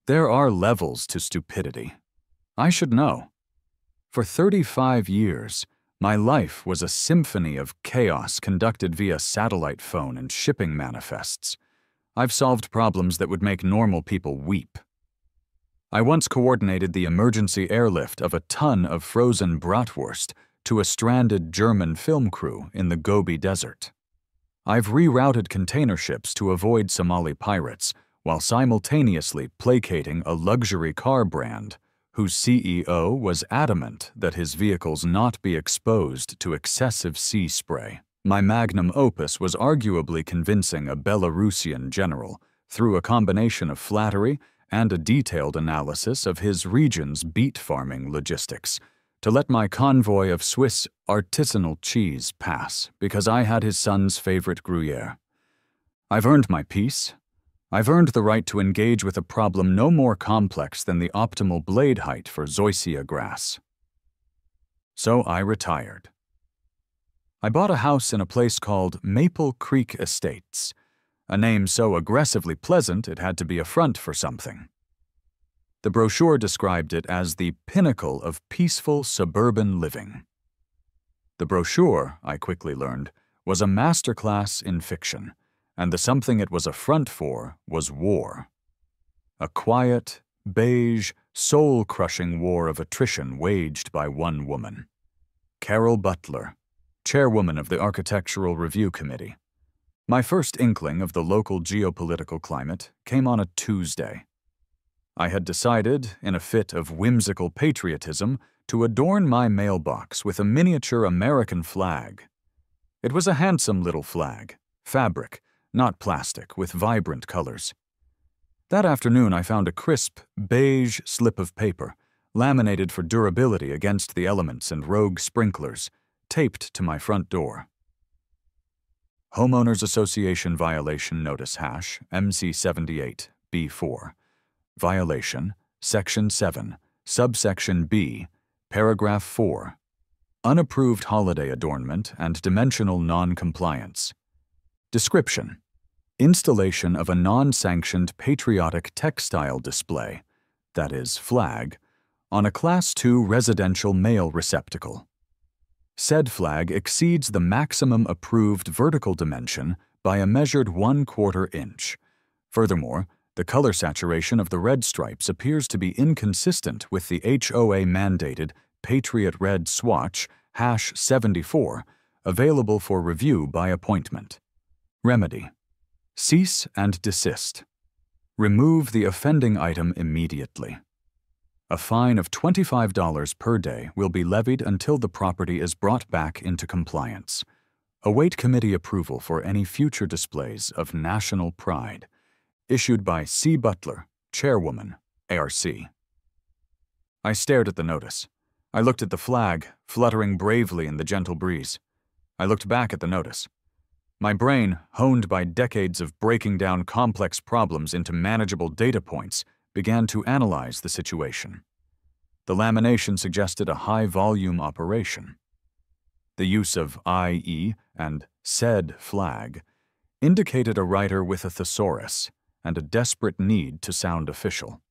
There are levels to stupidity. I should know. For 35 years, my life was a symphony of chaos conducted via satellite phone and shipping manifests. I've solved problems that would make normal people weep. I once coordinated the emergency airlift of a ton of frozen bratwurst to a stranded German film crew in the Gobi Desert. I've rerouted container ships to avoid Somali pirates while simultaneously placating a luxury car brand whose CEO was adamant that his vehicles not be exposed to excessive sea spray. My magnum opus was arguably convincing a Belarusian general through a combination of flattery and a detailed analysis of his region's beet farming logistics to let my convoy of Swiss artisanal cheese pass because I had his son's favorite Gruyere. I've earned my peace. I've earned the right to engage with a problem no more complex than the optimal blade height for zoysia grass. So I retired. I bought a house in a place called Maple Creek Estates, a name so aggressively pleasant it had to be a front for something. The brochure described it as the pinnacle of peaceful suburban living. The brochure, I quickly learned, was a masterclass in fiction, and the something it was a front for was war. A quiet, beige, soul-crushing war of attrition waged by one woman. Carol Butler, chairwoman of the Architectural Review Committee. My first inkling of the local geopolitical climate came on a Tuesday. I had decided, in a fit of whimsical patriotism, to adorn my mailbox with a miniature American flag. It was a handsome little flag, fabric, not plastic, with vibrant colors. That afternoon I found a crisp, beige slip of paper, laminated for durability against the elements and rogue sprinklers, taped to my front door. Homeowners Association Violation Notice Hash MC78 B4. Violation, Section 7, Subsection B, Paragraph 4. Unapproved holiday adornment and dimensional non-compliance. Description: installation of a non-sanctioned patriotic textile display, that is, flag, on a Class II residential mail receptacle. Said flag exceeds the maximum approved vertical dimension by a measured 1/4 inch. Furthermore, the color saturation of the red stripes appears to be inconsistent with the HOA mandated Patriot Red swatch hash 74, available for review by appointment. Remedy: cease and desist. Remove the offending item immediately. A fine of $25 per day will be levied until the property is brought back into compliance. Await committee approval for any future displays of national pride. Issued by C. Butler, Chairwoman, ARC. I stared at the notice. I looked at the flag, fluttering bravely in the gentle breeze. I looked back at the notice. My brain, honed by decades of breaking down complex problems into manageable data points, began to analyze the situation. The lamination suggested a high-volume operation. The use of IE and said flag indicated a writer with a thesaurus and a desperate need to sound official.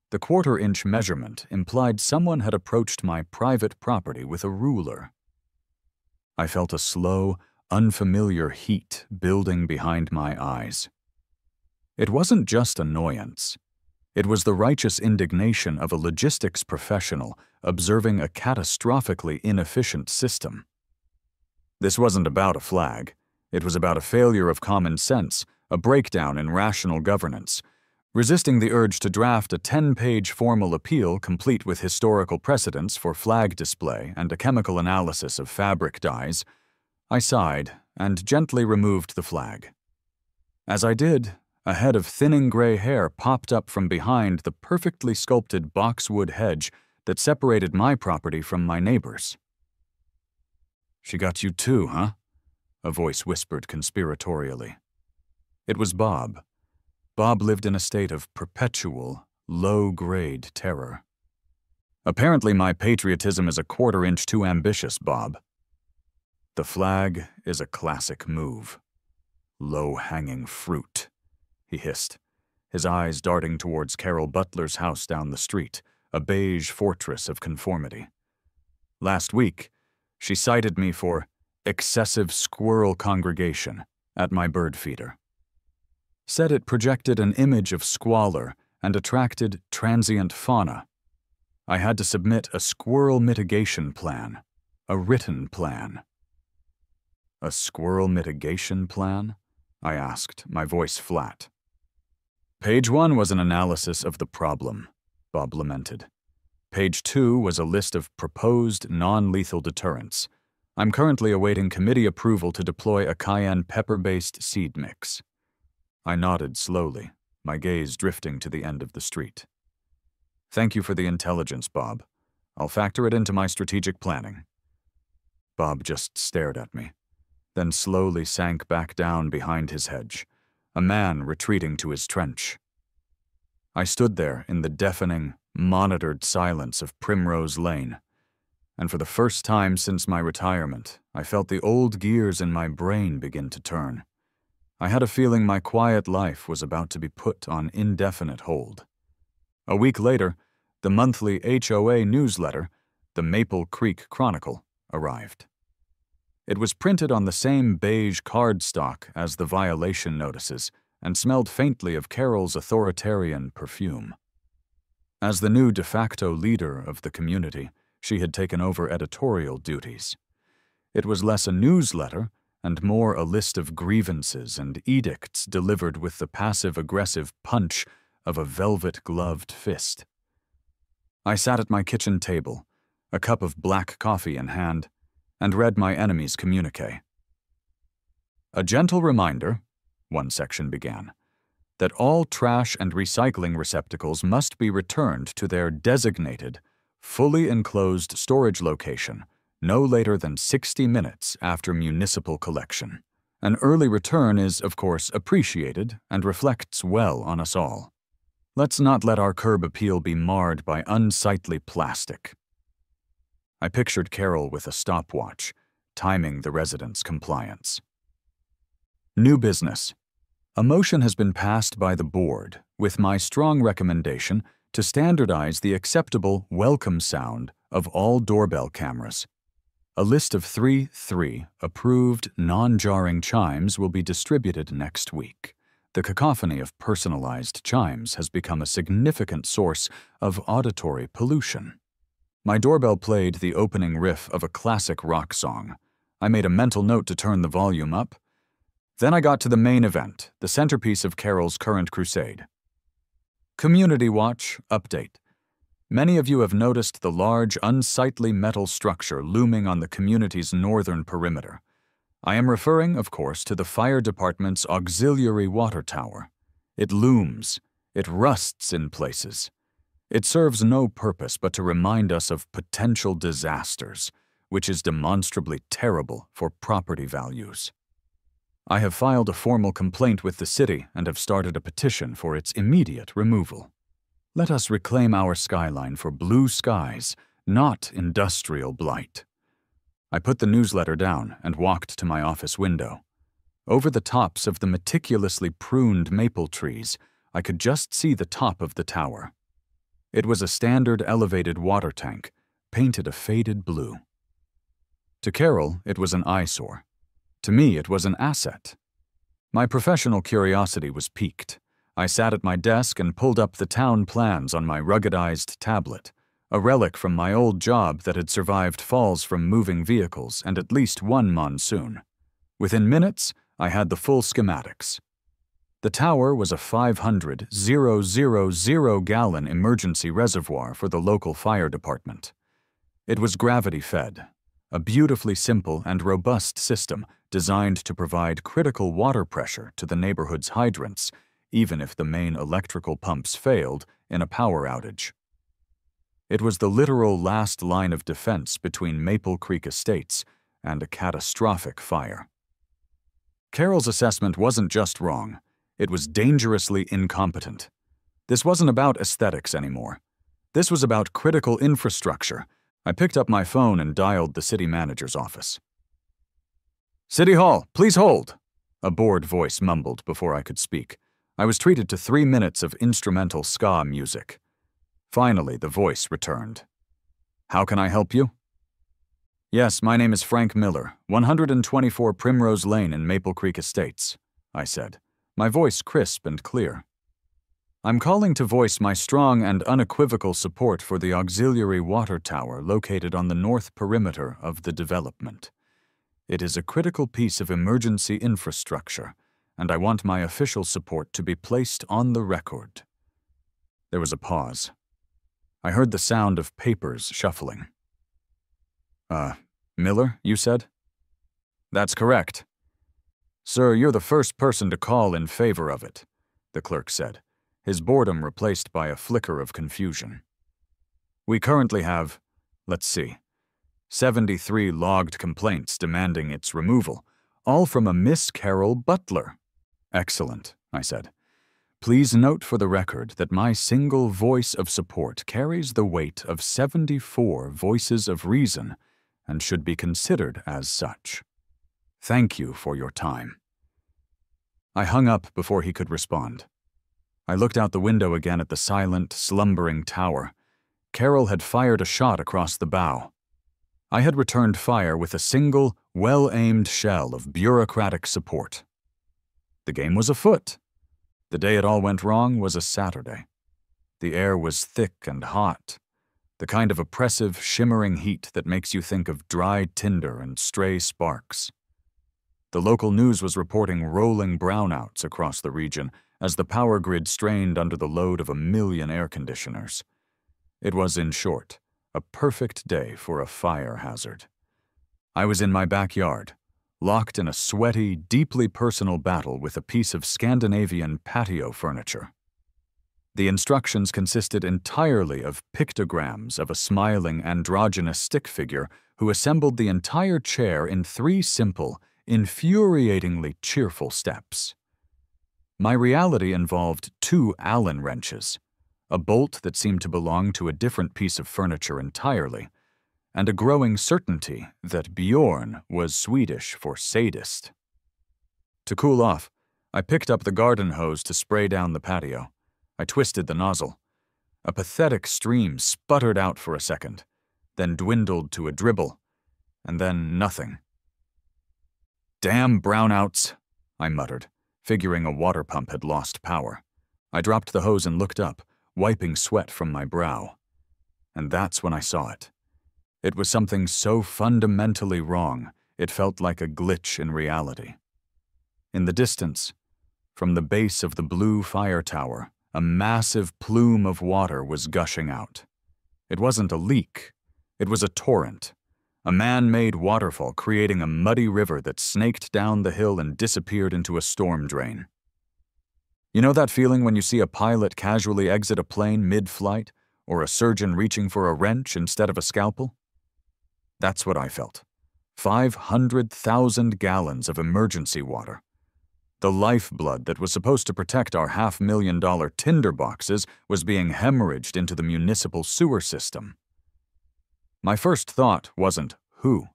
The 1/4 inch measurement implied someone had approached my private property with a ruler. I felt a slow, unfamiliar heat building behind my eyes. It wasn't just annoyance. It was the righteous indignation of a logistics professional observing a catastrophically inefficient system. This wasn't about a flag. It was about a failure of common sense, a breakdown in rational governance. Resisting the urge to draft a 10-page formal appeal complete with historical precedents for flag display and a chemical analysis of fabric dyes, I sighed and gently removed the flag. As I did, a head of thinning gray hair popped up from behind the perfectly sculpted boxwood hedge that separated my property from my neighbor's. "She got you too, huh?" a voice whispered conspiratorially. It was Bob. Bob lived in a state of perpetual, low-grade terror. "Apparently my patriotism is a 1/4 inch too ambitious, Bob." "The flag is a classic move. Low-hanging fruit," he hissed. his eyes darting towards Carol Butler's house down the street, a beige fortress of conformity. Last week, she cited me for excessive squirrel congregation at my bird feeder. Said it projected an image of squalor and attracted transient fauna. I had to submit a squirrel mitigation plan, a written plan. A squirrel mitigation plan? I asked, my voice flat. Page 1 was an analysis of the problem, Bob lamented. Page 2 was a list of proposed non-lethal deterrents. I'm currently awaiting committee approval to deploy a cayenne pepper-based seed mix. I nodded slowly, my gaze drifting to the end of the street. Thank you for the intelligence, Bob. I'll factor it into my strategic planning. Bob just stared at me, then slowly sank back down behind his hedge, a man retreating to his trench. I stood there in the deafening, monitored silence of Primrose Lane, and for the first time since my retirement, I felt the old gears in my brain begin to turn. I had a feeling my quiet life was about to be put on indefinite hold. A week later, the monthly HOA newsletter, the Maple Creek Chronicle, arrived. It was printed on the same beige cardstock as the violation notices and smelled faintly of Carol's authoritarian perfume. As the new de facto leader of the community, she had taken over editorial duties. It was less a newsletter and more a list of grievances and edicts delivered with the passive-aggressive punch of a velvet-gloved fist. I sat at my kitchen table, a cup of black coffee in hand, and read my enemy's communiqué. A gentle reminder, one section began, that all trash and recycling receptacles must be returned to their designated, fully enclosed storage location no later than 60 minutes after municipal collection. An early return is, of course, appreciated and reflects well on us all. Let's not let our curb appeal be marred by unsightly plastic. I pictured Carol with a stopwatch, timing the residents' compliance. New business. A motion has been passed by the board with my strong recommendation to standardize the acceptable welcome sound of all doorbell cameras. A list of 3 approved non-jarring chimes will be distributed next week. The cacophony of personalized chimes has become a significant source of auditory pollution. My doorbell played the opening riff of a classic rock song. I made a mental note to turn the volume up. Then I got to the main event, the centerpiece of Carol's current crusade. Community Watch Update. Many of you have noticed the large, unsightly metal structure looming on the community's northern perimeter. I am referring, of course, to the fire department's auxiliary water tower. It looms. It rusts in places. It serves no purpose but to remind us of potential disasters, which is demonstrably terrible for property values. I have filed a formal complaint with the city and have started a petition for its immediate removal. Let us reclaim our skyline for blue skies, not industrial blight. I put the newsletter down and walked to my office window. Over the tops of the meticulously pruned maple trees, I could just see the top of the tower. It was a standard elevated water tank, painted a faded blue. To Carol, it was an eyesore. To me, it was an asset. My professional curiosity was piqued. I sat at my desk and pulled up the town plans on my ruggedized tablet, a relic from my old job that had survived falls from moving vehicles and at least one monsoon. Within minutes, I had the full schematics. The tower was a 500,000-gallon emergency reservoir for the local fire department. It was gravity-fed, a beautifully simple and robust system designed to provide critical water pressure to the neighborhood's hydrants, even if the main electrical pumps failed in a power outage. It was the literal last line of defense between Maple Creek Estates and a catastrophic fire. Carol's assessment wasn't just wrong. It was dangerously incompetent. This wasn't about aesthetics anymore. This was about critical infrastructure. I picked up my phone and dialed the city manager's office. "City Hall, please hold," a bored voice mumbled before I could speak. I was treated to 3 minutes of instrumental ska music. Finally, the voice returned. "How can I help you?" "Yes, my name is Frank Miller, 124 Primrose Lane in Maple Creek Estates," I said, my voice crisp and clear. "I'm calling to voice my strong and unequivocal support for the auxiliary water tower located on the north perimeter of the development. It is a critical piece of emergency infrastructure, and I want my official support to be placed on the record." There was a pause. I heard the sound of papers shuffling. Miller, you said?" "That's correct." "Sir, you're the first person to call in favor of it," the clerk said, his boredom replaced by a flicker of confusion. "We currently have, 73 logged complaints demanding its removal, all from a Miss Carol Butler." "Excellent," I said. "Please note for the record that my single voice of support carries the weight of 74 voices of reason and should be considered as such. Thank you for your time." I hung up before he could respond. I looked out the window again at the silent, slumbering tower. Carol had fired a shot across the bow. I had returned fire with a single, well-aimed shell of bureaucratic support. The game was afoot. The day it all went wrong was a Saturday. The air was thick and hot, the kind of oppressive, shimmering heat that makes you think of dry tinder and stray sparks. The local news was reporting rolling brownouts across the region as the power grid strained under the load of 1 million air conditioners. It was, in short, a perfect day for a fire hazard. I was in my backyard, locked in a sweaty, deeply personal battle with a piece of Scandinavian patio furniture. The instructions consisted entirely of pictograms of a smiling, androgynous stick figure who assembled the entire chair in 3 simple, infuriatingly cheerful steps. My reality involved 2 Allen wrenches, a bolt that seemed to belong to a different piece of furniture entirely, and a growing certainty that Bjorn was Swedish for sadist. To cool off, I picked up the garden hose to spray down the patio. I twisted the nozzle. A pathetic stream sputtered out for a second, then dwindled to a dribble, and then nothing. "Damn brownouts," I muttered, figuring a water pump had lost power. I dropped the hose and looked up, wiping sweat from my brow. And that's when I saw it. It was something so fundamentally wrong, it felt like a glitch in reality. In the distance, from the base of the blue fire tower, a massive plume of water was gushing out. It wasn't a leak, it was a torrent, a man-made waterfall creating a muddy river that snaked down the hill and disappeared into a storm drain. You know that feeling when you see a pilot casually exit a plane mid-flight, or a surgeon reaching for a wrench instead of a scalpel? That's what I felt. 500,000 gallons of emergency water. The lifeblood that was supposed to protect our $500,000 tinder boxes was being hemorrhaged into the municipal sewer system. My first thought wasn't who.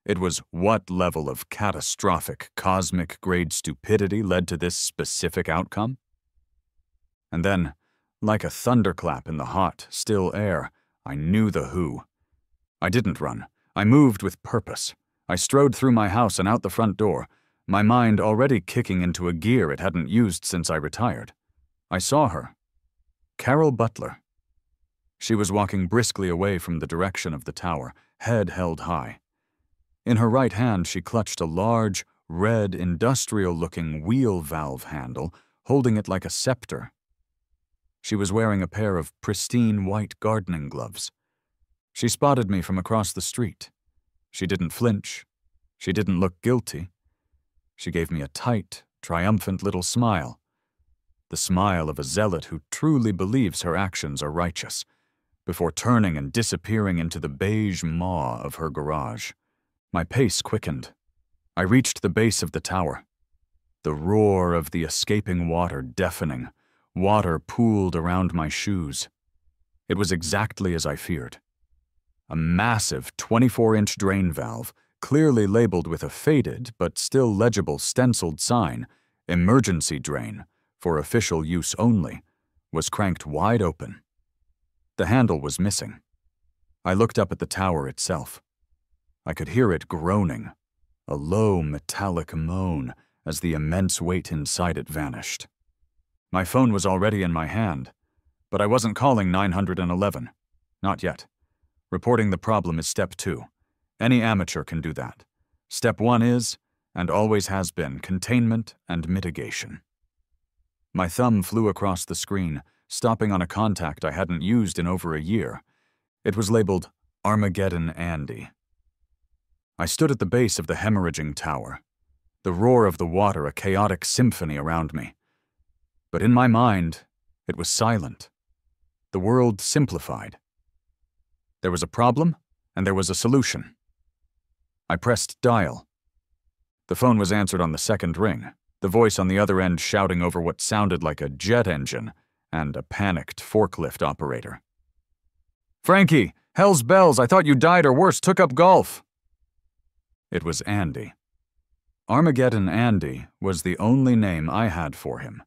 It was what level of catastrophic, cosmic-grade stupidity led to this specific outcome? And then, like a thunderclap in the hot, still air, I knew the who. I didn't run. I moved with purpose. I strode through my house and out the front door, my mind already kicking into a gear it hadn't used since I retired. I saw her. Carol Butler. She was walking briskly away from the direction of the tower, head held high. In her right hand she clutched a large, red, industrial-looking wheel valve handle, holding it like a scepter. She was wearing a pair of pristine white gardening gloves. She spotted me from across the street. She didn't flinch. She didn't look guilty. She gave me a tight, triumphant little smile. The smile of a zealot who truly believes her actions are righteous, before turning and disappearing into the beige maw of her garage. My pace quickened. I reached the base of the tower. The roar of the escaping water deafening. Water pooled around my shoes. It was exactly as I feared. A massive 24-inch drain valve, clearly labeled with a faded but still legible stenciled sign, "Emergency Drain," for official use only, was cranked wide open. The handle was missing. I looked up at the tower itself. I could hear it groaning, a low metallic moan as the immense weight inside it vanished. My phone was already in my hand, but I wasn't calling 911. Not yet. Reporting the problem is step 2. Any amateur can do that. Step 1 is, and always has been, containment and mitigation. My thumb flew across the screen, stopping on a contact I hadn't used in over a year. It was labeled Armageddon Andy. I stood at the base of the hemorrhaging tower, the roar of the water a chaotic symphony around me. But in my mind, it was silent. The world simplified. There was a problem, and there was a solution. I pressed dial. The phone was answered on the second ring, the voice on the other end shouting over what sounded like a jet engine and a panicked forklift operator. "Frankie, hell's bells, I thought you died or worse, took up golf." It was Andy. Armageddon Andy was the only name I had for him.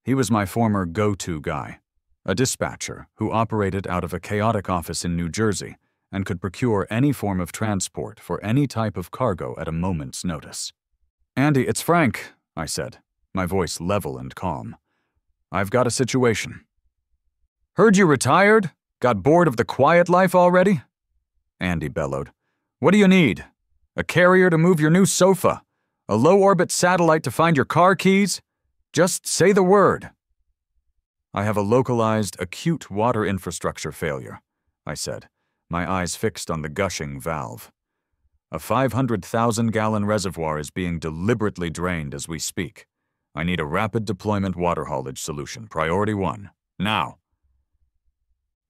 He was my former go-to guy, a dispatcher who operated out of a chaotic office in New Jersey and could procure any form of transport for any type of cargo at a moment's notice. "Andy, it's Frank," I said, my voice level and calm. "I've got a situation." "Heard you retired? Got bored of the quiet life already?" Andy bellowed. "What do you need? A carrier to move your new sofa? A low-orbit satellite to find your car keys? Just say the word." "I have a localized, acute water infrastructure failure," I said, my eyes fixed on the gushing valve. "A 500,000-gallon reservoir is being deliberately drained as we speak. I need a rapid deployment water haulage solution, priority 1, now."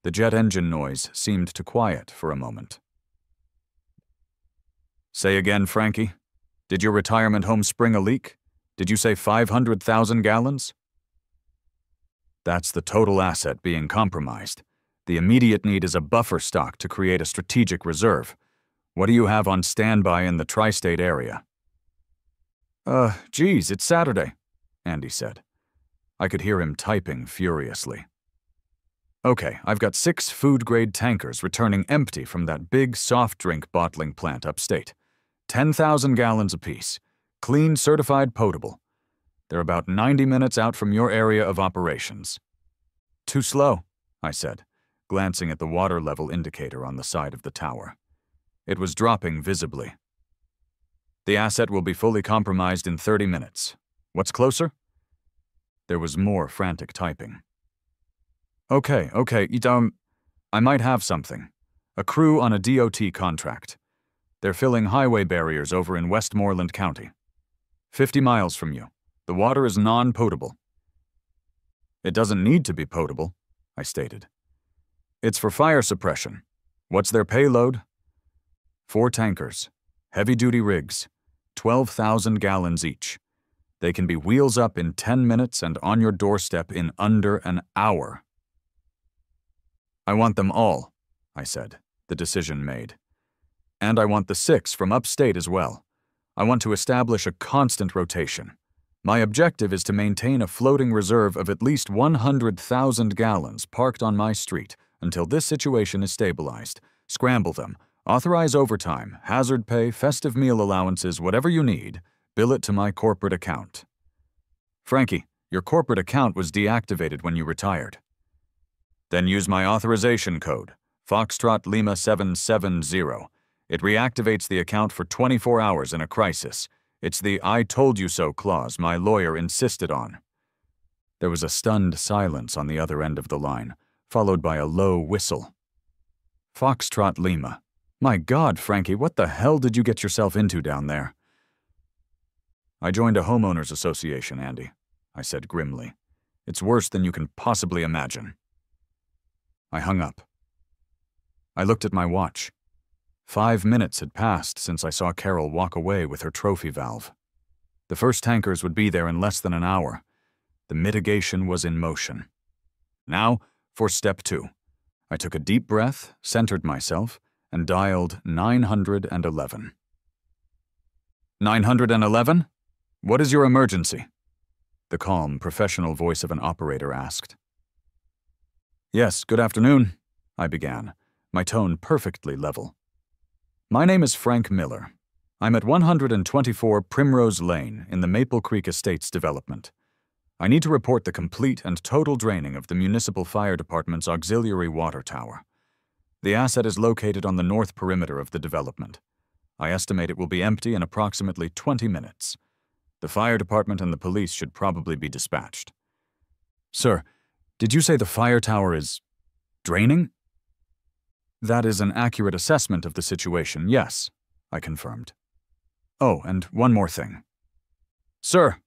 The jet engine noise seemed to quiet for a moment. "Say again, Frankie. Did your retirement home spring a leak? Did you say 500,000 gallons? That's the total asset being compromised. The immediate need is a buffer stock to create a strategic reserve. What do you have on standby in the tri-state area?" Geez, it's Saturday," Andy said. I could hear him typing furiously. "Okay, I've got 6 food-grade tankers returning empty from that big soft drink bottling plant upstate. 10,000 gallons apiece. Clean, certified, potable. They're about 90 minutes out from your area of operations." "Too slow," I said, glancing at the water level indicator on the side of the tower. It was dropping visibly. "The asset will be fully compromised in 30 minutes. What's closer?" There was more frantic typing. Okay, I might have something. A crew on a DOT contract. They're filling highway barriers over in Westmoreland County. 50 miles from you. The water is non-potable." "It doesn't need to be potable," I stated. "It's for fire suppression. What's their payload?" 4 tankers, heavy-duty rigs, 12,000 gallons each. They can be wheels up in 10 minutes and on your doorstep in under an hour." "I want them all," I said, the decision made. "And I want the 6 from upstate as well. I want to establish a constant rotation. My objective is to maintain a floating reserve of at least 100,000 gallons parked on my street until this situation is stabilized. Scramble them, authorize overtime, hazard pay, festive meal allowances, whatever you need. Bill it to my corporate account." "Frankie, your corporate account was deactivated when you retired." "Then use my authorization code, Foxtrot Lima 770. It reactivates the account for 24 hours in a crisis. It's the 'I told you so' clause my lawyer insisted on." There was a stunned silence on the other end of the line, followed by a low whistle. "Foxtrot Lima. My God, Frankie, what the hell did you get yourself into down there?" "I joined a homeowners association, Andy," I said grimly. "It's worse than you can possibly imagine." I hung up. I looked at my watch. 5 minutes had passed since I saw Carol walk away with her trophy valve. The first tankers would be there in less than an hour. The mitigation was in motion. Now, for step 2. I took a deep breath, centered myself, and dialed 911. 911? What is your emergency? the calm, professional voice of an operator asked. "Yes, good afternoon," I began, my tone perfectly level. "My name is Frank Miller. I'm at 124 Primrose Lane in the Maple Creek Estates development. I need to report the complete and total draining of the municipal fire department's auxiliary water tower. The asset is located on the north perimeter of the development. I estimate it will be empty in approximately 20 minutes. The fire department and the police should probably be dispatched." "Sir, did you say the fire tower is draining?" "That is an accurate assessment of the situation, yes," I confirmed. "Oh, and one more thing." "Sir,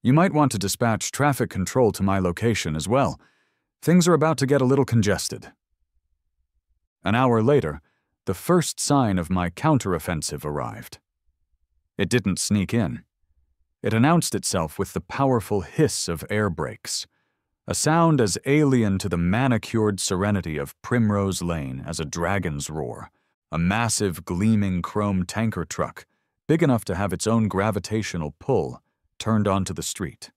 you might want to dispatch traffic control to my location as well. Things are about to get a little congested." An hour later, the first sign of my counteroffensive arrived. It didn't sneak in. It announced itself with the powerful hiss of air brakes, a sound as alien to the manicured serenity of Primrose Lane as a dragon's roar, a massive, gleaming chrome tanker truck, big enough to have its own gravitational pull, turned onto the street.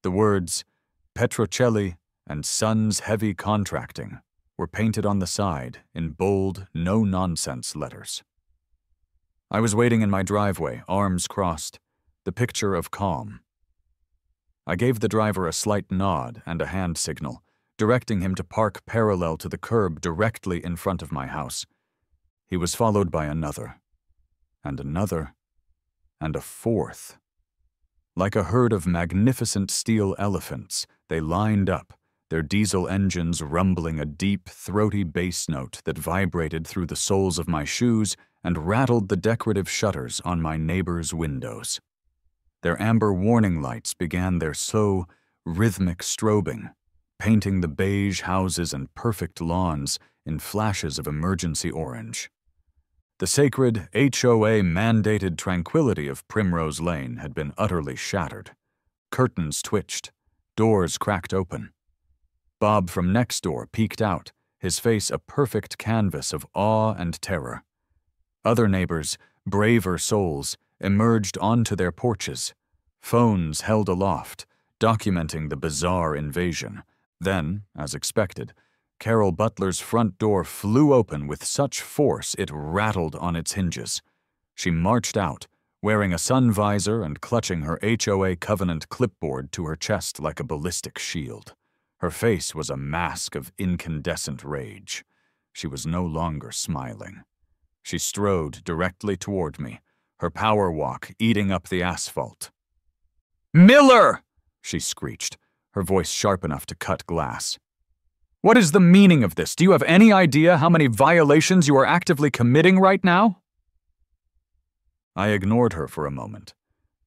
The words, "Petrocelli and Sons Heavy Contracting," were painted on the side in bold, no-nonsense letters. I was waiting in my driveway, arms crossed, the picture of calm. I gave the driver a slight nod and a hand signal, directing him to park parallel to the curb directly in front of my house. He was followed by another, and another, and a fourth. Like a herd of magnificent steel elephants, they lined up, their diesel engines rumbling a deep, throaty bass note that vibrated through the soles of my shoes and rattled the decorative shutters on my neighbors' windows. Their amber warning lights began their slow, rhythmic strobing, painting the beige houses and perfect lawns in flashes of emergency orange. The sacred HOA-mandated tranquility of Primrose Lane had been utterly shattered. Curtains twitched, doors cracked open. Bob from next door peeked out, his face a perfect canvas of awe and terror. Other neighbors, braver souls, emerged onto their porches, phones held aloft, documenting the bizarre invasion. Then, as expected, Carol Butler's front door flew open with such force it rattled on its hinges. She marched out, wearing a sun visor and clutching her HOA covenant clipboard to her chest like a ballistic shield. Her face was a mask of incandescent rage. She was no longer smiling. She strode directly toward me, her power walk eating up the asphalt. "Miller!" she screeched, her voice sharp enough to cut glass. "What is the meaning of this? Do you have any idea how many violations you are actively committing right now?" I ignored her for a moment,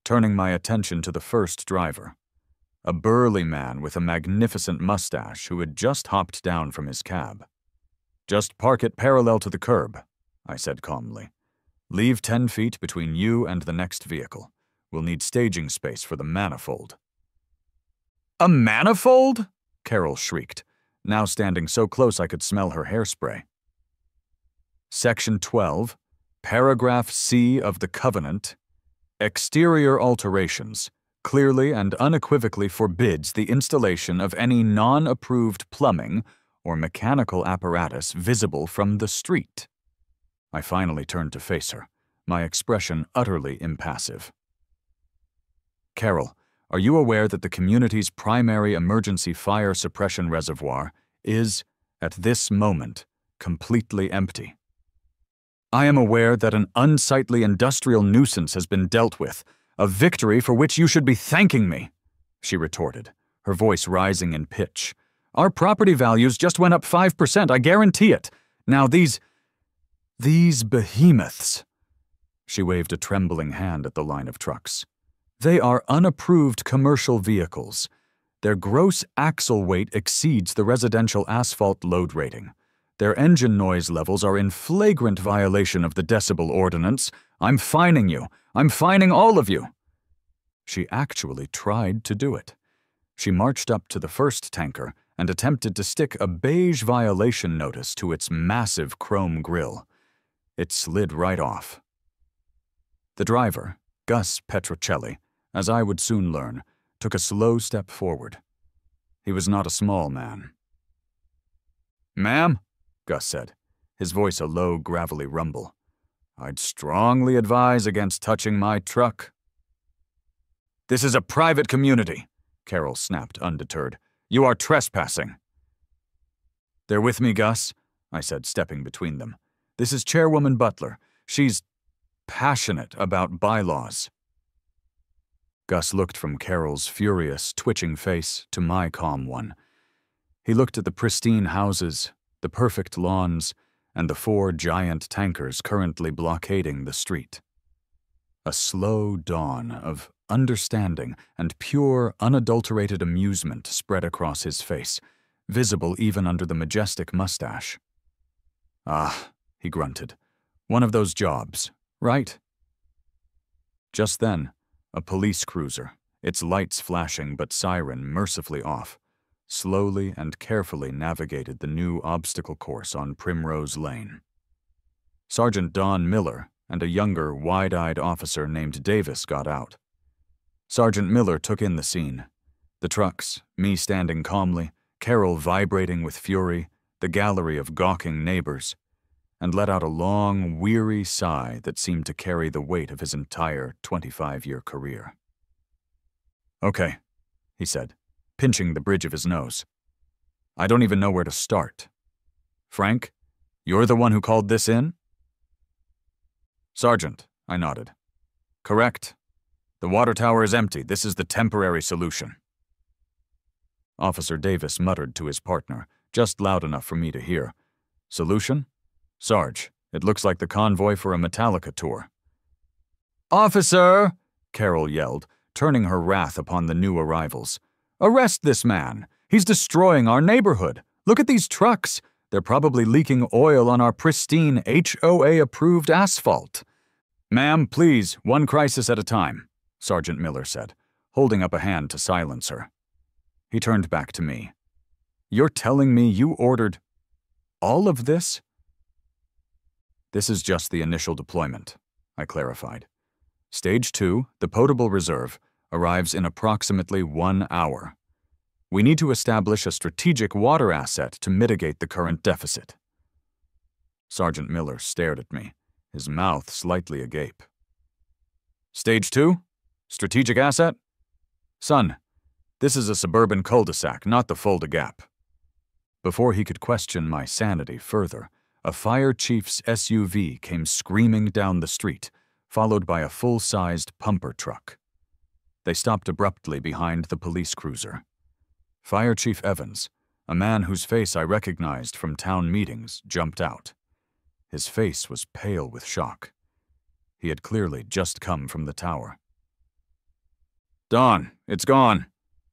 turning my attention to the first driver, a burly man with a magnificent mustache who had just hopped down from his cab. "Just park it parallel to the curb," I said calmly. "Leave 10 feet between you and the next vehicle. We'll need staging space for the manifold." "A manifold?" Carol shrieked, now standing so close I could smell her hairspray. Section 12, Paragraph C of the Covenant, exterior alterations, clearly and unequivocally forbids the installation of any non-approved plumbing or mechanical apparatus visible from the street. I finally turned to face her, my expression utterly impassive. "Carol, are you aware that the community's primary emergency fire suppression reservoir is, at this moment, completely empty?" "I am aware that an unsightly industrial nuisance has been dealt with, a victory for which you should be thanking me," she retorted, her voice rising in pitch. "Our property values just went up 5%, I guarantee it. Now these behemoths," she waved a trembling hand at the line of trucks. "They are unapproved commercial vehicles. Their gross axle weight exceeds the residential asphalt load rating. Their engine noise levels are in flagrant violation of the decibel ordinance. I'm fining you. I'm fining all of you." She actually tried to do it. She marched up to the first tanker and attempted to stick a beige violation notice to its massive chrome grille. It slid right off. The driver, Gus Petrocelli, as I would soon learn, took a slow step forward. He was not a small man. "Ma'am," Gus said, his voice a low, gravelly rumble, "I'd strongly advise against touching my truck." "This is a private community," Carol snapped, undeterred. "You are trespassing." "They're with me, Gus," I said, stepping between them. "This is Chairwoman Butler. She's passionate about bylaws." Gus looked from Carol's furious, twitching face to my calm one. He looked at the pristine houses, the perfect lawns, and the 4 giant tankers currently blockading the street. A slow dawn of understanding and pure, unadulterated amusement spread across his face, visible even under the majestic mustache. "Ah," he grunted, "one of those jobs, right?" Just then, a police cruiser, its lights flashing but siren mercifully off, slowly and carefully navigated the new obstacle course on Primrose Lane. Sergeant Don Miller and a younger, wide-eyed officer named Davis got out. Sergeant Miller took in the scene. The trucks, me standing calmly, Carol vibrating with fury, the gallery of gawking neighbors, and let out a long, weary sigh that seemed to carry the weight of his entire 25-year career. "Okay," he said, pinching the bridge of his nose. "I don't even know where to start. Frank, you're the one who called this in?" "Sergeant," I nodded. "Correct. The water tower is empty. This is the temporary solution." Officer Davis muttered to his partner, just loud enough for me to hear. "Solution? Sarge, it looks like the convoy for a Metallica tour." "Officer!" Carol yelled, turning her wrath upon the new arrivals. "Arrest this man! He's destroying our neighborhood! Look at these trucks! They're probably leaking oil on our pristine HOA-approved asphalt." "Ma'am, please, one crisis at a time," Sergeant Miller said, holding up a hand to silence her. He turned back to me. "You're telling me you ordered all of this?" "This is just the initial deployment," I clarified. "Stage 2, the potable reserve, arrives in approximately 1 hour. We need to establish a strategic water asset to mitigate the current deficit." Sergeant Miller stared at me, his mouth slightly agape. "Stage 2? Strategic asset? Son, this is a suburban cul-de-sac, not the Fulda Gap." Before he could question my sanity further, a fire chief's SUV came screaming down the street, followed by a full-sized pumper truck. They stopped abruptly behind the police cruiser. Fire Chief Evans, a man whose face I recognized from town meetings, jumped out. His face was pale with shock. He had clearly just come from the tower. "Don, it's gone,"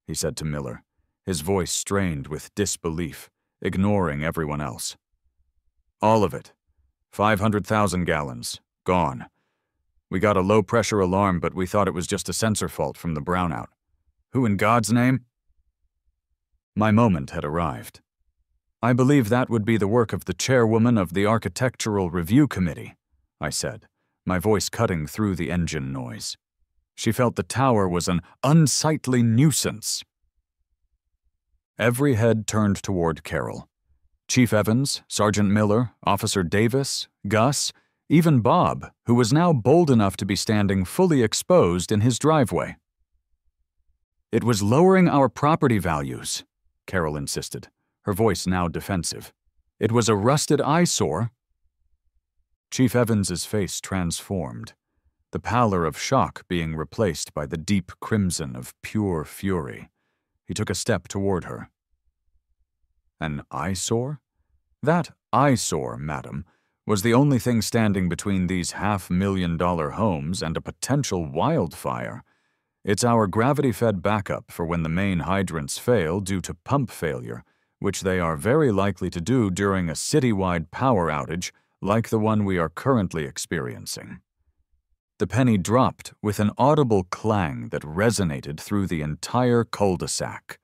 he said to Miller, his voice strained with disbelief, ignoring everyone else. "All of it. 500,000 gallons. Gone. We got a low-pressure alarm, but we thought it was just a sensor fault from the brownout. Who in God's name?" My moment had arrived. "I believe that would be the work of the chairwoman of the Architectural Review Committee," I said, my voice cutting through the engine noise. She felt the tower was an unsightly nuisance. Every head turned toward Carol. Chief Evans, Sergeant Miller, Officer Davis, Gus, even Bob, who was now bold enough to be standing fully exposed in his driveway. "It was lowering our property values," Carol insisted, her voice now defensive. "It was a rusted eyesore." Chief Evans's face transformed, the pallor of shock being replaced by the deep crimson of pure fury. He took a step toward her. "An eyesore? That eyesore, madam, was the only thing standing between these $500,000 homes and a potential wildfire. It's our gravity-fed backup for when the main hydrants fail due to pump failure, which they are very likely to do during a citywide power outage like the one we are currently experiencing." The penny dropped with an audible clang that resonated through the entire cul-de-sac.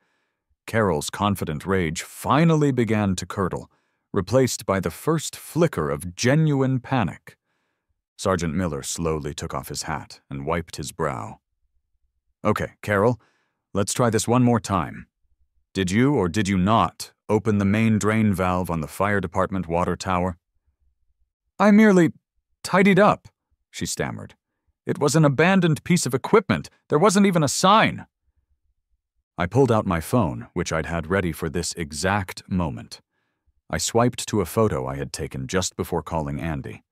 Carol's confident rage finally began to curdle, replaced by the first flicker of genuine panic. Sergeant Miller slowly took off his hat and wiped his brow. Okay, Carol, let's try this one more time. Did you or did you not open the main drain valve on the fire department water tower? I merely tidied up, she stammered. It was an abandoned piece of equipment. There wasn't even a sign. I pulled out my phone, which I'd had ready for this exact moment. I swiped to a photo I had taken just before calling Andy.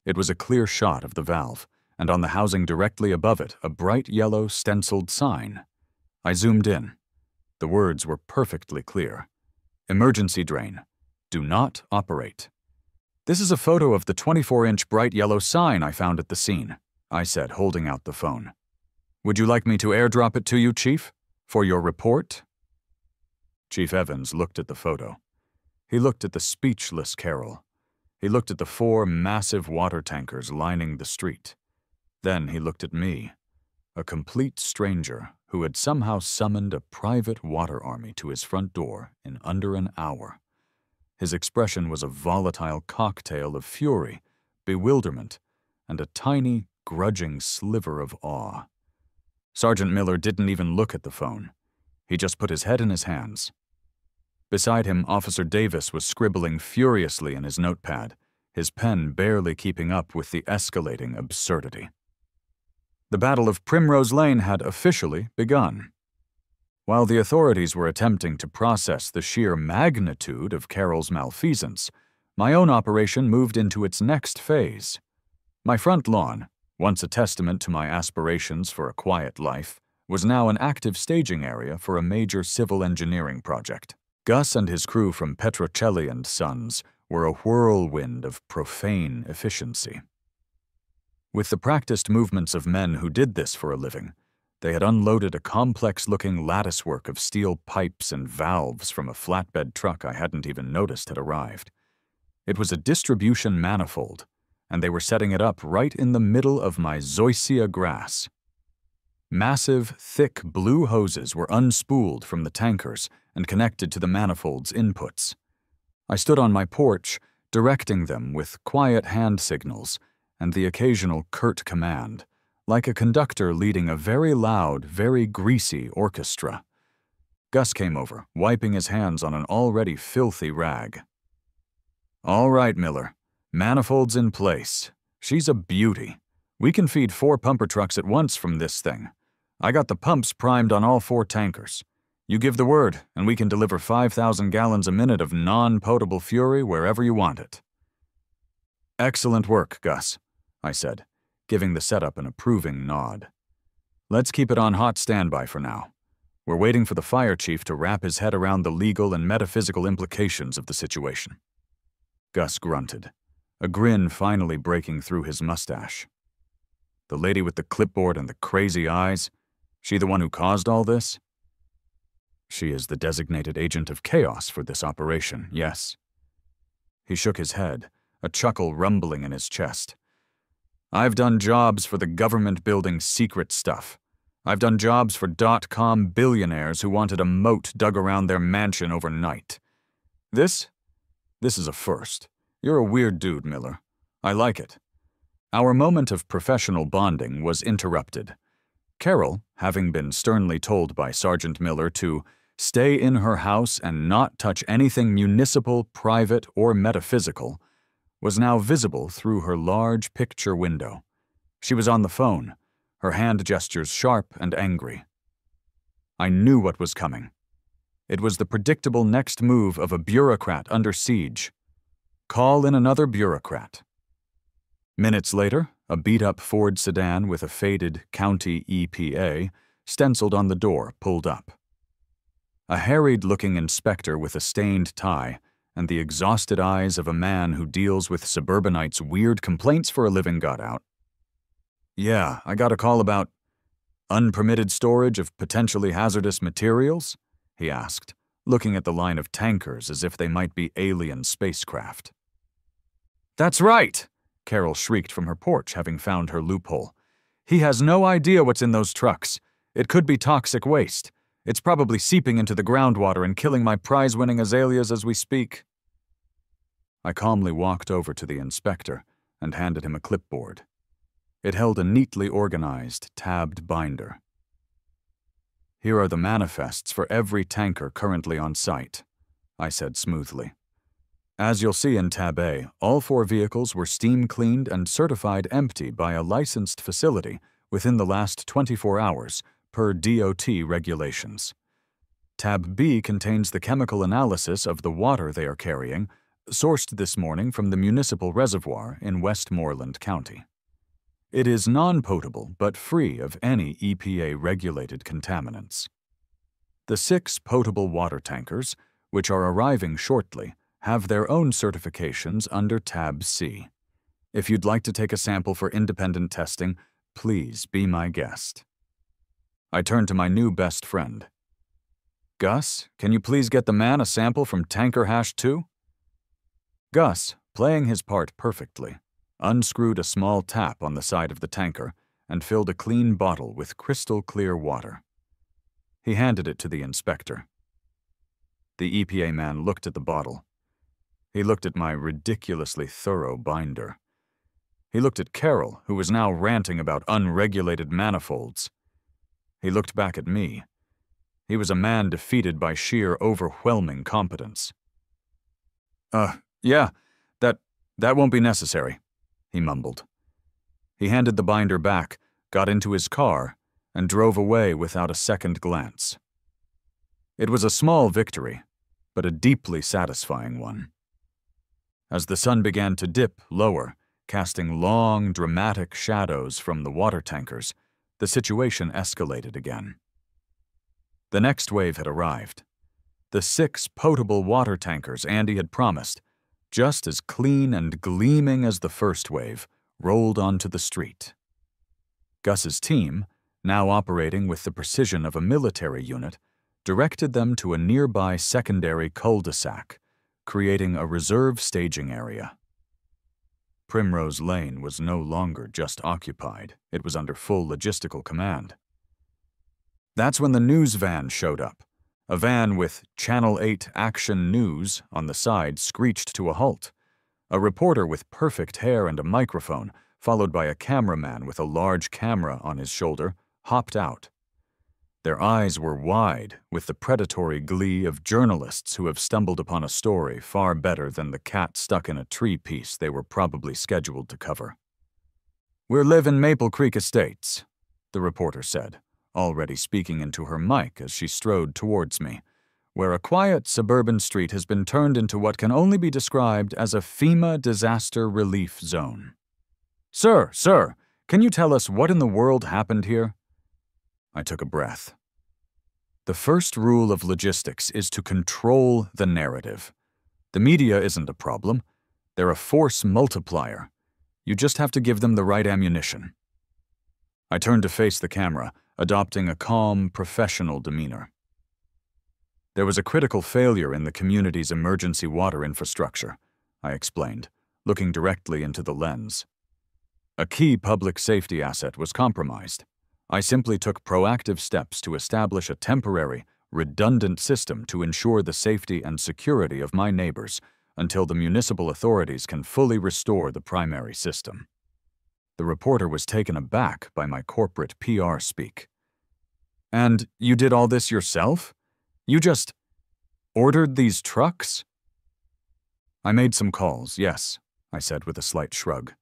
It was a clear shot of the valve, and on the housing directly above it, a bright yellow stenciled sign. I zoomed in. The words were perfectly clear. Emergency drain. Do not operate. This is a photo of the 24-inch bright yellow sign I found at the scene, I said, holding out the phone. Would you like me to airdrop it to you, Chief? For your report? Chief Evans looked at the photo. He looked at the speechless Carol. He looked at the 4 massive water tankers lining the street. Then he looked at me, a complete stranger who had somehow summoned a private water army to his front door in under an hour. His expression was a volatile cocktail of fury, bewilderment, and a tiny, grudging sliver of awe. Sergeant Miller didn't even look at the phone. He just put his head in his hands. Beside him, Officer Davis was scribbling furiously in his notepad, his pen barely keeping up with the escalating absurdity. The Battle of Primrose Lane had officially begun. While the authorities were attempting to process the sheer magnitude of Carol's malfeasance, my own operation moved into its next phase. My front lawn, once a testament to my aspirations for a quiet life, was now an active staging area for a major civil engineering project. Gus and his crew from Petrocelli and Sons were a whirlwind of profane efficiency. With the practiced movements of men who did this for a living, they had unloaded a complex-looking latticework of steel pipes and valves from a flatbed truck I hadn't even noticed had arrived. It was a distribution manifold, and they were setting it up right in the middle of my zoysia grass. Massive, thick blue hoses were unspooled from the tankers and connected to the manifold's inputs. I stood on my porch, directing them with quiet hand signals and the occasional curt command, like a conductor leading a very loud, very greasy orchestra. Gus came over, wiping his hands on an already filthy rag. All right, Miller. Manifold's in place. She's a beauty. We can feed 4 pumper trucks at once from this thing. I got the pumps primed on all 4 tankers. You give the word, and we can deliver 5,000 gallons a minute of non-potable fury wherever you want it. Excellent work, Gus, I said, giving the setup an approving nod. Let's keep it on hot standby for now. We're waiting for the fire chief to wrap his head around the legal and metaphysical implications of the situation. Gus grunted, a grin finally breaking through his mustache. The lady with the clipboard and the crazy eyes, she the one who caused all this? She is the designated agent of chaos for this operation, yes. He shook his head, a chuckle rumbling in his chest. I've done jobs for the government building secret stuff. I've done jobs for .com billionaires who wanted a moat dug around their mansion overnight. This is a first. You're a weird dude, Miller. I like it. Our moment of professional bonding was interrupted. Carol, having been sternly told by Sergeant Miller to stay in her house and not touch anything municipal, private, or metaphysical, was now visible through her large picture window. She was on the phone, her hand gestures sharp and angry. I knew what was coming. It was the predictable next move of a bureaucrat under siege. Call in another bureaucrat. Minutes later, a beat-up Ford sedan with a faded county EPA, stenciled on the door, pulled up. A harried-looking inspector with a stained tie and the exhausted eyes of a man who deals with suburbanites' weird complaints for a living got out. Yeah, I got a call about unpermitted storage of potentially hazardous materials, he asked, looking at the line of tankers as if they might be alien spacecraft. That's right, Carol shrieked from her porch, having found her loophole. He has no idea what's in those trucks. It could be toxic waste. It's probably seeping into the groundwater and killing my prize-winning azaleas as we speak. I calmly walked over to the inspector and handed him a clipboard. It held a neatly organized, tabbed binder. Here are the manifests for every tanker currently on site, I said smoothly. As you'll see in Tab A, all 4 vehicles were steam cleaned and certified empty by a licensed facility within the last 24 hours, per DOT regulations. Tab B contains the chemical analysis of the water they are carrying, sourced this morning from the municipal reservoir in Westmoreland County. It is non-potable but free of any EPA-regulated contaminants. The 6 potable water tankers, which are arriving shortly, have their own certifications under Tab C. If you'd like to take a sample for independent testing, please be my guest. I turned to my new best friend. Gus, can you please get the man a sample from Tanker Hash 2? Gus, playing his part perfectly, unscrewed a small tap on the side of the tanker and filled a clean bottle with crystal-clear water. He handed it to the inspector. The EPA man looked at the bottle. He looked at my ridiculously thorough binder. He looked at Carol, who was now ranting about unregulated manifolds. He looked back at me. He was a man defeated by sheer overwhelming competence. Yeah, that won't be necessary, he mumbled. He handed the binder back, got into his car, and drove away without a second glance. It was a small victory, but a deeply satisfying one. As the sun began to dip lower, casting long, dramatic shadows from the water tankers, the situation escalated again. The next wave had arrived. The 6 potable water tankers Andy had promised, just as clean and gleaming as the first wave, rolled onto the street. Gus's team, now operating with the precision of a military unit, directed them to a nearby secondary cul-de-sac, creating a reserve staging area. Primrose Lane was no longer just occupied, it was under full logistical command. That's when the news van showed up. A van with Channel 8 Action News on the side screeched to a halt. A reporter with perfect hair and a microphone, followed by a cameraman with a large camera on his shoulder, hopped out. Their eyes were wide with the predatory glee of journalists who have stumbled upon a story far better than the cat stuck in a tree piece they were probably scheduled to cover. "We're livin' Maple Creek Estates," the reporter said, already speaking into her mic as she strode towards me, where a quiet suburban street has been turned into what can only be described as a FEMA disaster relief zone. Sir, can you tell us what in the world happened here?" I took a breath. The first rule of logistics is to control the narrative. The media isn't a problem. They're a force multiplier. You just have to give them the right ammunition. I turned to face the camera, adopting a calm, professional demeanor. There was a critical failure in the community's emergency water infrastructure, I explained, looking directly into the lens. A key public safety asset was compromised. I simply took proactive steps to establish a temporary, redundant system to ensure the safety and security of my neighbors until the municipal authorities can fully restore the primary system. The reporter was taken aback by my corporate PR speak. "And you did all this yourself? You just ordered these trucks?" "I made some calls, yes," I said with a slight shrug.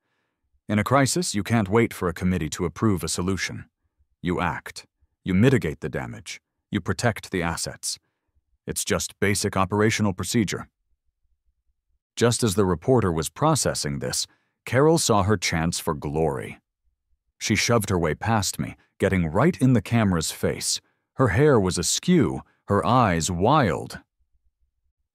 "In a crisis, you can't wait for a committee to approve a solution. You act. You mitigate the damage. You protect the assets. It's just basic operational procedure." Just as the reporter was processing this, Carol saw her chance for glory. She shoved her way past me, getting right in the camera's face. Her hair was askew, her eyes wild.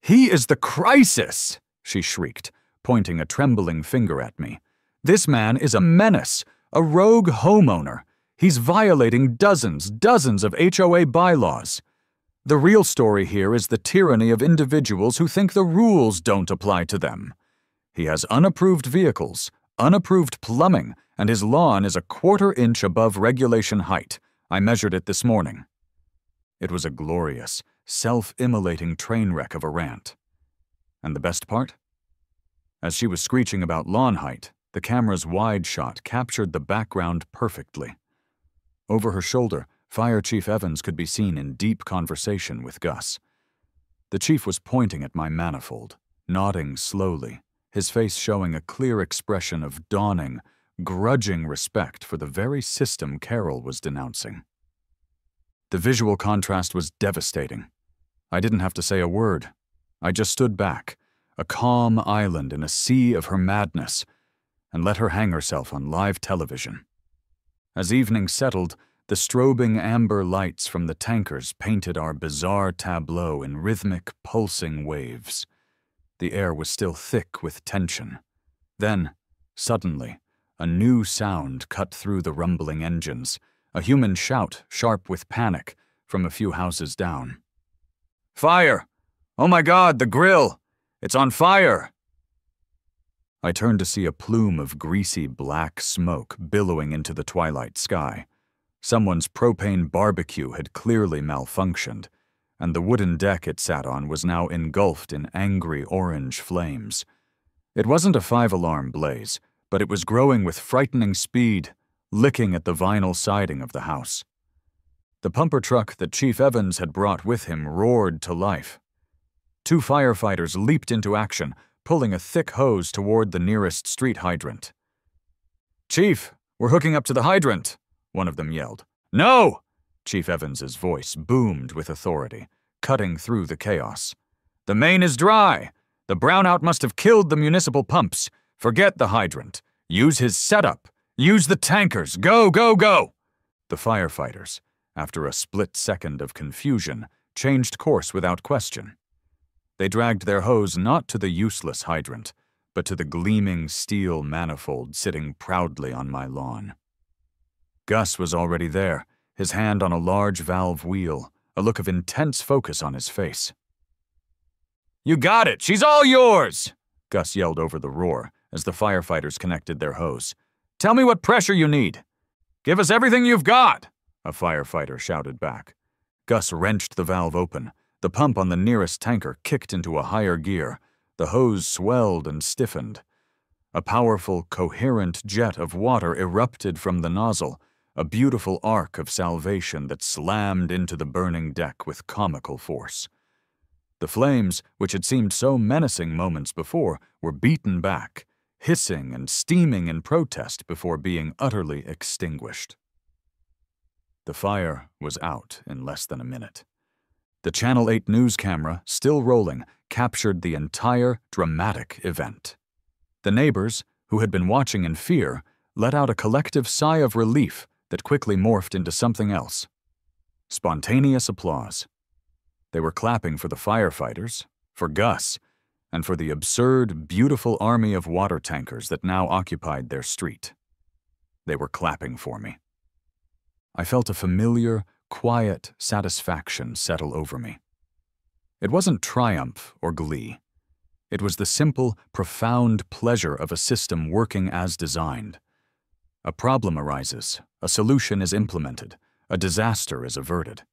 "He is the crisis!" she shrieked, pointing a trembling finger at me. "This man is a menace, a rogue homeowner. He's violating dozens of HOA bylaws. The real story here is the tyranny of individuals who think the rules don't apply to them. He has unapproved vehicles, unapproved plumbing, and his lawn is a 1/4 inch above regulation height. I measured it this morning." It was a glorious, self-immolating train wreck of a rant. And the best part? As she was screeching about lawn height, the camera's wide shot captured the background perfectly. Over her shoulder, Fire Chief Evans could be seen in deep conversation with Gus. The chief was pointing at my manifold, nodding slowly, his face showing a clear expression of dawning, grudging respect for the very system Carol was denouncing. The visual contrast was devastating. I didn't have to say a word. I just stood back, a calm island in a sea of her madness, and let her hang herself on live television. As evening settled, the strobing amber lights from the tankers painted our bizarre tableau in rhythmic, pulsing waves. The air was still thick with tension. Then, suddenly, a new sound cut through the rumbling engines, a human shout sharp with panic from a few houses down. "Fire! Oh my God, the grill! It's on fire!" I turned to see a plume of greasy black smoke billowing into the twilight sky. Someone's propane barbecue had clearly malfunctioned, and the wooden deck it sat on was now engulfed in angry orange flames. It wasn't a 5-alarm blaze, but it was growing with frightening speed, licking at the vinyl siding of the house. The pumper truck that Chief Evans had brought with him roared to life. 2 firefighters leaped into action, pulling a thick hose toward the nearest street hydrant. "Chief, we're hooking up to the hydrant," one of them yelled. "No!" Chief Evans's voice boomed with authority, cutting through the chaos. "The main is dry. The brownout must have killed the municipal pumps. Forget the hydrant. Use his setup. Use the tankers. Go, go, go!" The firefighters, after a split second of confusion, changed course without question. They dragged their hose not to the useless hydrant, but to the gleaming steel manifold sitting proudly on my lawn. Gus was already there, his hand on a large valve wheel, a look of intense focus on his face. "You got it! She's all yours!" Gus yelled over the roar as the firefighters connected their hose. "Tell me what pressure you need." "Give us everything you've got!" a firefighter shouted back. Gus wrenched the valve open. The pump on the nearest tanker kicked into a higher gear. The hose swelled and stiffened. A powerful, coherent jet of water erupted from the nozzle, a beautiful arc of salvation that slammed into the burning deck with comical force. The flames, which had seemed so menacing moments before, were beaten back, hissing and steaming in protest before being utterly extinguished. The fire was out in less than a minute. The Channel 8 news camera, still rolling, captured the entire dramatic event. The neighbors, who had been watching in fear, let out a collective sigh of relief that quickly morphed into something else. Spontaneous applause. They were clapping for the firefighters, for Gus, and for the absurd, beautiful army of water tankers that now occupied their street. They were clapping for me. I felt a familiar, quiet satisfaction settle over me. It wasn't triumph or glee. It was the simple, profound pleasure of a system working as designed. A problem arises, a solution is implemented, a disaster is averted.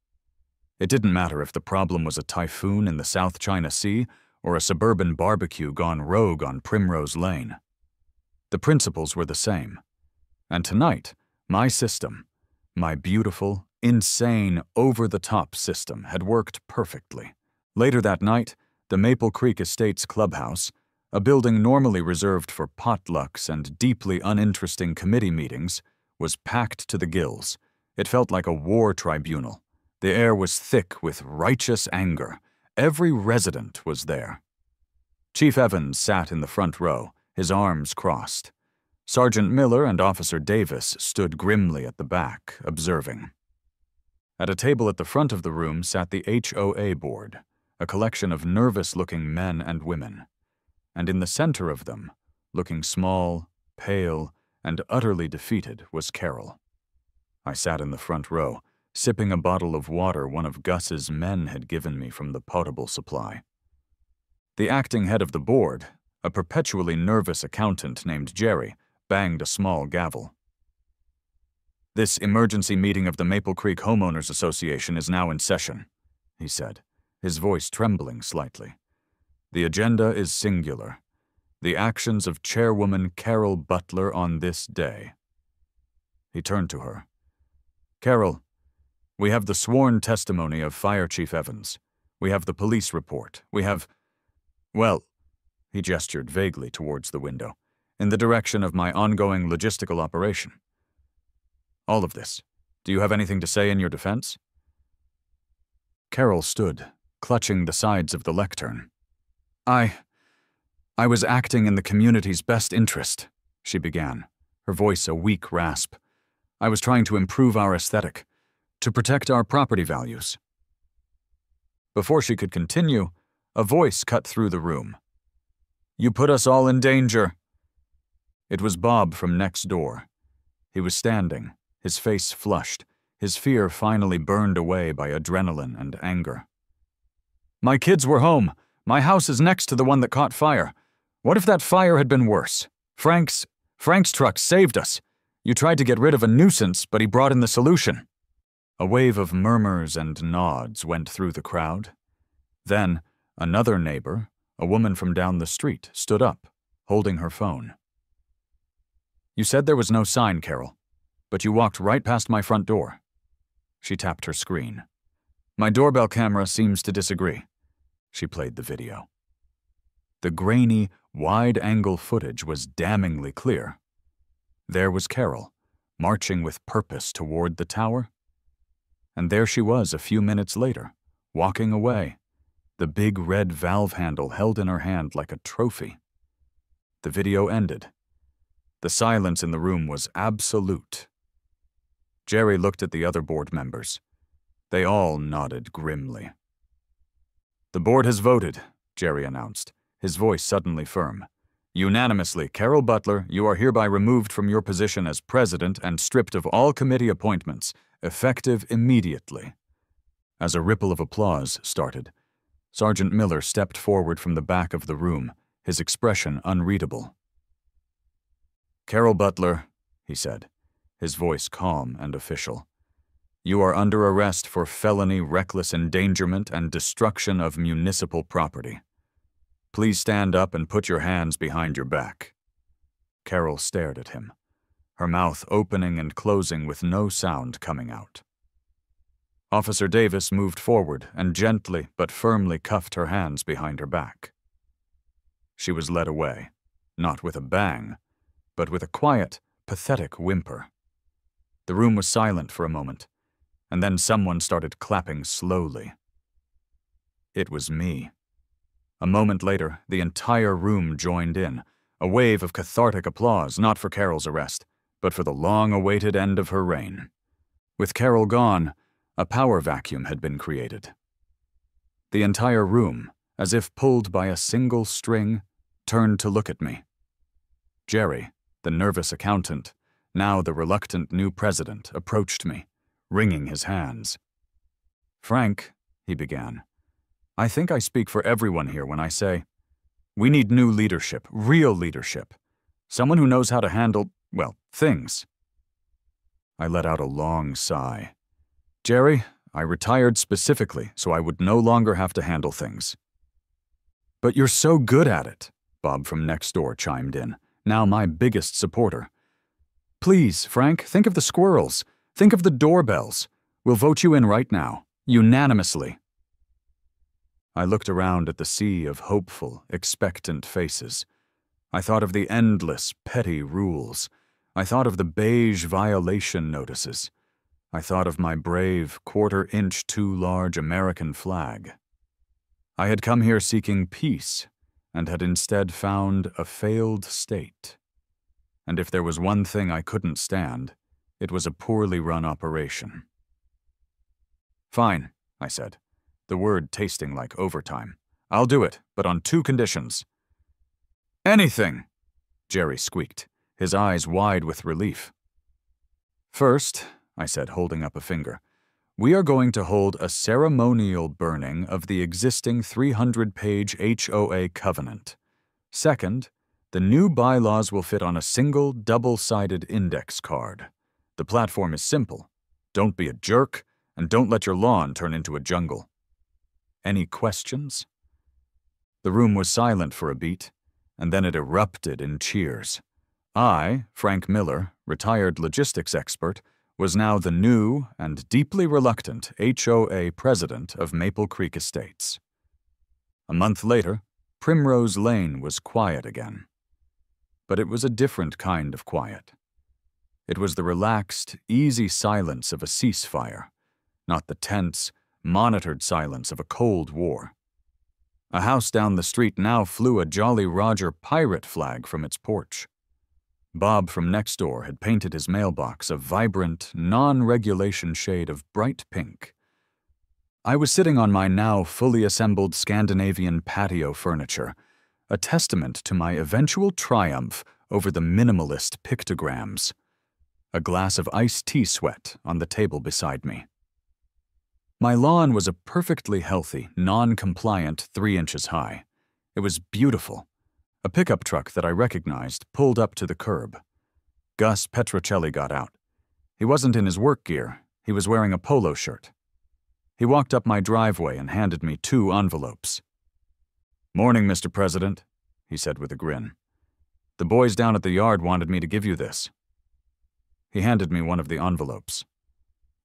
It didn't matter if the problem was a typhoon in the South China Sea or a suburban barbecue gone rogue on Primrose Lane. The principles were the same. And tonight, my system, my beautiful, insane, over-the-top system had worked perfectly. Later that night, the Maple Creek Estates Clubhouse, a building normally reserved for potlucks and deeply uninteresting committee meetings, was packed to the gills. It felt like a war tribunal. The air was thick with righteous anger. Every resident was there. Chief Evans sat in the front row, his arms crossed. Sergeant Miller and Officer Davis stood grimly at the back, observing. At a table at the front of the room sat the HOA board, a collection of nervous-looking men and women. And in the center of them, looking small, pale, and utterly defeated, was Carol. I sat in the front row, sipping a bottle of water one of Gus's men had given me from the potable supply. The acting head of the board, a perpetually nervous accountant named Jerry, banged a small gavel. "This emergency meeting of the Maple Creek Homeowners Association is now in session," he said, his voice trembling slightly. "The agenda is singular. The actions of Chairwoman Carol Butler on this day." He turned to her. "Carol, We have the sworn testimony of Fire Chief Evans. We have the police report. We have... Well, he gestured vaguely towards the window, in the direction of my ongoing logistical operation. All of this. Do you have anything to say in your defense? Carol stood, clutching the sides of the lectern. I was acting in the community's best interest, she began, her voice a weak rasp. I was trying to improve our aesthetic, to protect our property values. Before she could continue, a voice cut through the room. You put us all in danger. It was Bob from next door. He was standing, his face flushed, his fear finally burned away by adrenaline and anger. My kids were home. My house is next to the one that caught fire. What if that fire had been worse? Frank's truck saved us. You tried to get rid of a nuisance, but he brought in the solution. A wave of murmurs and nods went through the crowd. Then, another neighbor, a woman from down the street, stood up, holding her phone. You said there was no sign, Carol, but you walked right past my front door. She tapped her screen. My doorbell camera seems to disagree. She played the video. The grainy, wide-angle footage was damningly clear. There was Carol, marching with purpose toward the tower. And there she was a few minutes later, walking away, the big red valve handle held in her hand like a trophy. The video ended. The silence in the room was absolute. Jerry looked at the other board members. They all nodded grimly. The board has voted, Jerry announced, his voice suddenly firm. Unanimously, Carol Butler, you are hereby removed from your position as president and stripped of all committee appointments, effective immediately. As a ripple of applause started, Sergeant Miller stepped forward from the back of the room, his expression unreadable. Carol Butler, he said, his voice calm and official, you are under arrest for felony reckless endangerment and destruction of municipal property. Please stand up and put your hands behind your back. Carol stared at him, her mouth opening and closing with no sound coming out. Officer Davis moved forward and gently but firmly cuffed her hands behind her back. She was led away, not with a bang, but with a quiet, pathetic whimper. The room was silent for a moment, and then someone started clapping slowly. It was me. A moment later, the entire room joined in, a wave of cathartic applause not for Carol's arrest, but for the long-awaited end of her reign. With Carol gone, a power vacuum had been created. The entire room, as if pulled by a single string, turned to look at me. Jerry, the nervous accountant, now the reluctant new president, approached me, wringing his hands. Frank, he began, I think I speak for everyone here when I say, we need new leadership, real leadership. Someone who knows how to handle, well, things. I let out a long sigh. Jerry, I retired specifically so I would no longer have to handle things. But you're so good at it, Bob from next door chimed in, now my biggest supporter. Please, Frank, think of the squirrels. Think of the doorbells. We'll vote you in right now, unanimously. I looked around at the sea of hopeful, expectant faces. I thought of the endless, petty rules. I thought of the beige violation notices. I thought of my brave, quarter-inch too large American flag. I had come here seeking peace, and had instead found a failed state. And if there was one thing I couldn't stand, it was a poorly run operation. Fine, I said, the word tasting like overtime. I'll do it, but on 2 conditions. Anything, Jerry squeaked, his eyes wide with relief. First, I said, holding up a finger, we are going to hold a ceremonial burning of the existing 300-page HOA covenant. Second, the new bylaws will fit on a single, double-sided index card. The platform is simple. Don't be a jerk, and don't let your lawn turn into a jungle. Any questions? The room was silent for a beat, and then it erupted in cheers. I, Frank Miller, retired logistics expert, was now the new and deeply reluctant HOA president of Maple Creek Estates. A month later, Primrose Lane was quiet again. But it was a different kind of quiet. It was the relaxed, easy silence of a ceasefire, not the tense, monitored silence of a Cold War. A house down the street now flew a Jolly Roger pirate flag from its porch. Bob from next door had painted his mailbox a vibrant, non-regulation shade of bright pink. I was sitting on my now fully assembled Scandinavian patio furniture, a testament to my eventual triumph over the minimalist pictograms. A glass of iced tea sweat on the table beside me. My lawn was a perfectly healthy, non-compliant 3 inches high. It was beautiful. A pickup truck that I recognized pulled up to the curb. Gus Petrocelli got out. He wasn't in his work gear. He was wearing a polo shirt. He walked up my driveway and handed me 2 envelopes. "Morning, Mr. President," he said with a grin. "The boys down at the yard wanted me to give you this." He handed me one of the envelopes.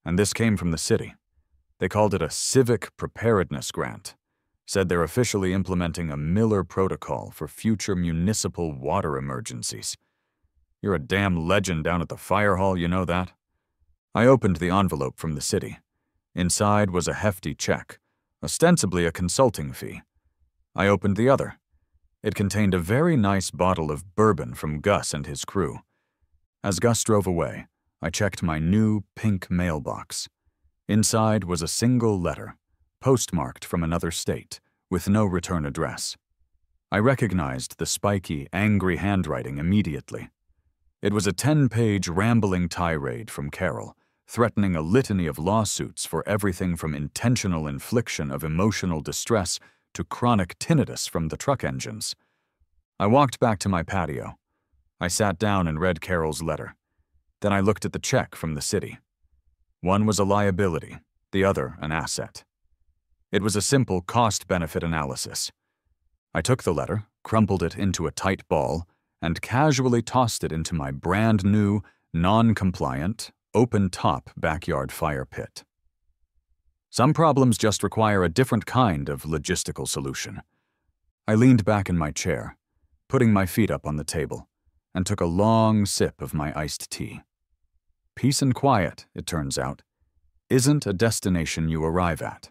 And this came from the city. They called it a Civic Preparedness Grant. Said they're officially implementing a Miller Protocol for future municipal water emergencies. You're a damn legend down at the fire hall, you know that? I opened the envelope from the city. Inside was a hefty check, ostensibly a consulting fee. I opened the other. It contained a very nice bottle of bourbon from Gus and his crew. As Gus drove away, I checked my new pink mailbox. Inside was a single letter, postmarked from another state, with no return address. I recognized the spiky, angry handwriting immediately. It was a 10-page rambling tirade from Carol, threatening a litany of lawsuits for everything from intentional infliction of emotional distress to chronic tinnitus from the truck engines. I walked back to my patio. I sat down and read Carol's letter. Then I looked at the check from the city. One was a liability, the other an asset. It was a simple cost-benefit analysis. I took the letter, crumpled it into a tight ball, and casually tossed it into my brand-new, non-compliant, open-top backyard fire pit. Some problems just require a different kind of logistical solution. I leaned back in my chair, putting my feet up on the table, and took a long sip of my iced tea. Peace and quiet, it turns out, isn't a destination you arrive at.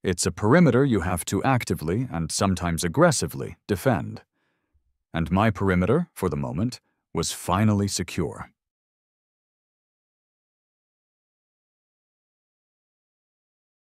It's a perimeter you have to actively and sometimes aggressively defend. And my perimeter, for the moment, was finally secure.